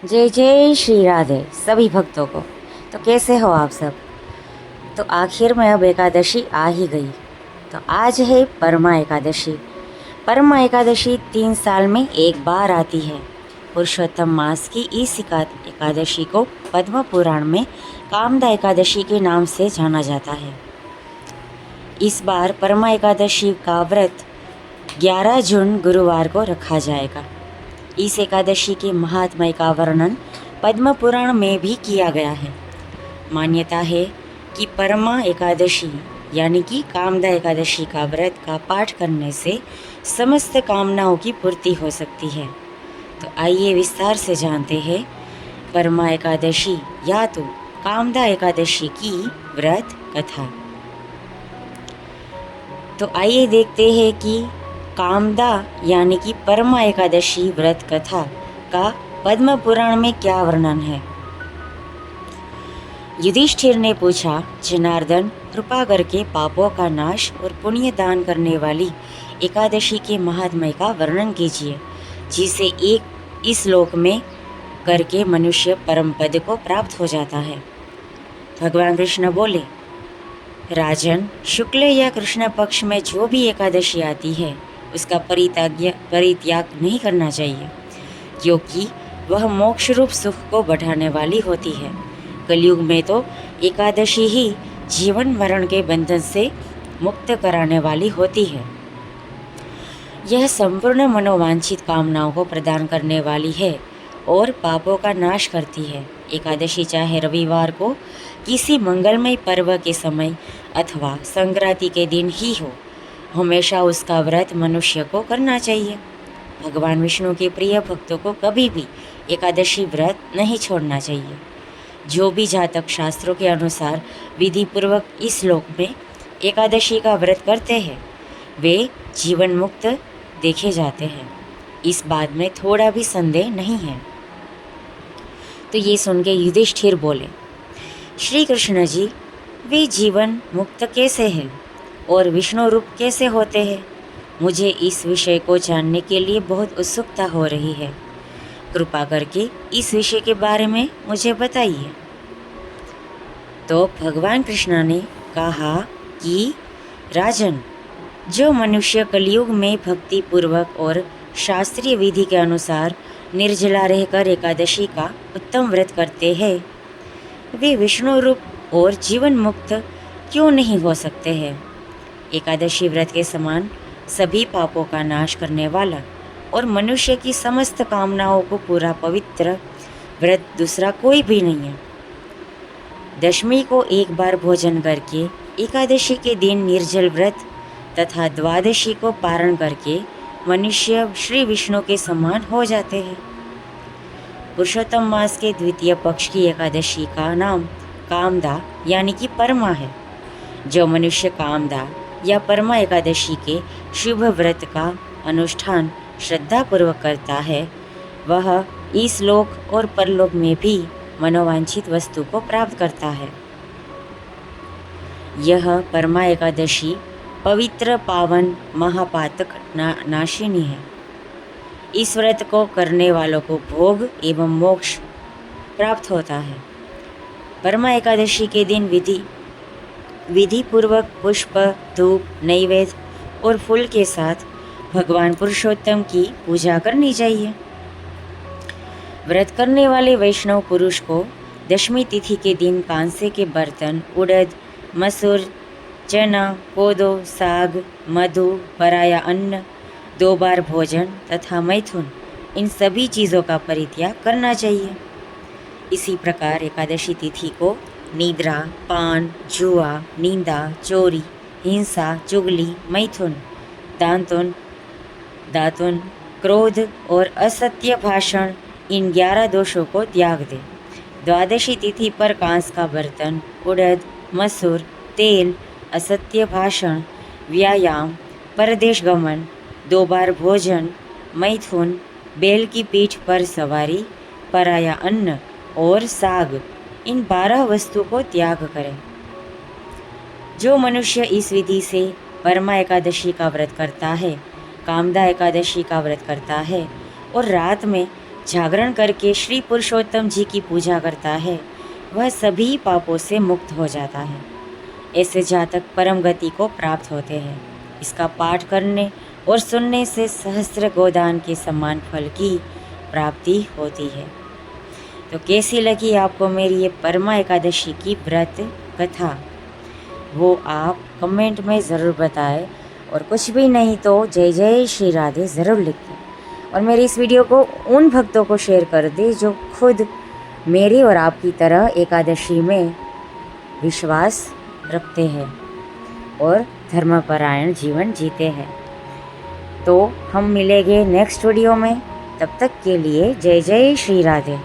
जय जय श्री राधे सभी भक्तों को। तो कैसे हो आप सब। तो आखिर में अब एकादशी आ ही गई। तो आज है परमा एकादशी। परमा एकादशी 3 साल में एक बार आती है। पुरुषोत्तम मास की इस एकादशी को पद्म पुराण में कामदा एकादशी के नाम से जाना जाता है। इस बार परमा एकादशी का व्रत 11 जून गुरुवार को रखा जाएगा। इस एकादशी के महात्म्य का वर्णन पद्म पुराण में भी किया गया है। मान्यता है कि परमा एकादशी यानी कि कामदा एकादशी का व्रत का पाठ करने से समस्त कामनाओं की पूर्ति हो सकती है। तो आइए विस्तार से जानते हैं परमा एकादशी या तो कामदा एकादशी की व्रत कथा। तो आइए देखते हैं कि कामदा यानी कि परमा एकादशी व्रत कथा का पद्म पुराण में क्या वर्णन है। युधिष्ठिर ने पूछा, जनार्दन कृपा करके पापों का नाश और पुण्य दान करने वाली एकादशी के महात्म्य का वर्णन कीजिए, जिसे एक इस लोक में करके मनुष्य परम पद को प्राप्त हो जाता है। भगवान कृष्ण बोले, राजन, शुक्ल या कृष्ण पक्ष में जो भी एकादशी आती है उसका परित्याग नहीं करना चाहिए, क्योंकि वह मोक्ष रूप सुख को बढ़ाने वाली होती है। कलयुग में तो एकादशी ही जीवन मरण के बंधन से मुक्त कराने वाली होती है। यह संपूर्ण मनोवांछित कामनाओं को प्रदान करने वाली है और पापों का नाश करती है। एकादशी चाहे रविवार को किसी मंगलमय पर्व के समय अथवा संक्रांति के दिन ही हो, हमेशा उसका व्रत मनुष्य को करना चाहिए। भगवान विष्णु के प्रिय भक्तों को कभी भी एकादशी व्रत नहीं छोड़ना चाहिए। जो भी जातक शास्त्रों के अनुसार विधि पूर्वक इस लोक में एकादशी का व्रत करते हैं, वे जीवन मुक्त देखे जाते हैं। इस बात में थोड़ा भी संदेह नहीं है। तो ये सुन के युधिष्ठिर बोले, श्री कृष्ण जी, वे जीवन मुक्त कैसे हैं और विष्णु रूप कैसे होते हैं? मुझे इस विषय को जानने के लिए बहुत उत्सुकता हो रही है। कृपा करके इस विषय के बारे में मुझे बताइए। तो भगवान कृष्ण ने कहा कि राजन, जो मनुष्य कलयुग में भक्ति पूर्वक और शास्त्रीय विधि के अनुसार निर्जला रहकर एकादशी का उत्तम व्रत करते हैं, वे विष्णु रूप और जीवन मुक्त क्यों नहीं हो सकते हैं? एकादशी व्रत के समान सभी पापों का नाश करने वाला और मनुष्य की समस्त कामनाओं को पूरा पवित्र व्रत दूसरा कोई भी नहीं है। दशमी को एक बार भोजन करके एकादशी के दिन निर्जल व्रत तथा द्वादशी को पारण करके मनुष्य श्री विष्णु के समान हो जाते हैं। पुरुषोत्तम मास के द्वितीय पक्ष की एकादशी का नाम कामदा यानी कि परमा है। जो मनुष्य कामदा या परमा एकादशी के शुभ व्रत का अनुष्ठान श्रद्धापूर्वक करता है, वह इस लोक और परलोक में भी मनोवांछित वस्तु को प्राप्त करता है। यह परमा एकादशी पवित्र, पावन, महापातक नाशिनी है। इस व्रत को करने वालों को भोग एवं मोक्ष प्राप्त होता है। परमा एकादशी के दिन विधि पूर्वक पुष्प, धूप, नैवेद्य और फूल के साथ भगवान पुरुषोत्तम की पूजा करनी चाहिए। व्रत करने वाले वैष्णव पुरुष को दशमी तिथि के दिन कांसे के बर्तन, उड़द, मसूर, चना, कोदो, साग, मधु, पराया अन्न, 2 बार भोजन तथा मैथुन, इन सभी चीज़ों का परित्याग करना चाहिए। इसी प्रकार एकादशी तिथि को निद्रा, पान, जुआ, निंदा, चोरी, हिंसा, चुगली, मैथुन, दातुन, क्रोध और असत्य भाषण, इन 11 दोषों को त्याग दे। द्वादशी तिथि पर कांस का बर्तन, उड़द, मसूर, तेल, असत्य भाषण, व्यायाम, परदेश गमन, 2 बार भोजन, मैथुन, बैल की पीठ पर सवारी, पराया अन्न और साग, इन 12 वस्तु को त्याग करें। जो मनुष्य इस विधि से परमा एकादशी का व्रत करता है, कामदा एकादशी का व्रत करता है और रात में जागरण करके श्री पुरुषोत्तम जी की पूजा करता है वह सभी पापों से मुक्त हो जाता है। ऐसे जातक परम गति को प्राप्त होते हैं। इसका पाठ करने और सुनने से सहस्त्र गोदान के समान फल की प्राप्ति होती है। तो कैसी लगी आपको मेरी ये परमा एकादशी की व्रत कथा, वो आप कमेंट में ज़रूर बताएं, और कुछ भी नहीं तो जय जय श्री राधे ज़रूर लिखें, और मेरी इस वीडियो को उन भक्तों को शेयर कर दें जो खुद मेरी और आपकी तरह एकादशी में विश्वास रखते हैं और धर्मपरायण जीवन जीते हैं। तो हम मिलेंगे नेक्स्ट वीडियो में, तब तक के लिए जय जय श्री राधे।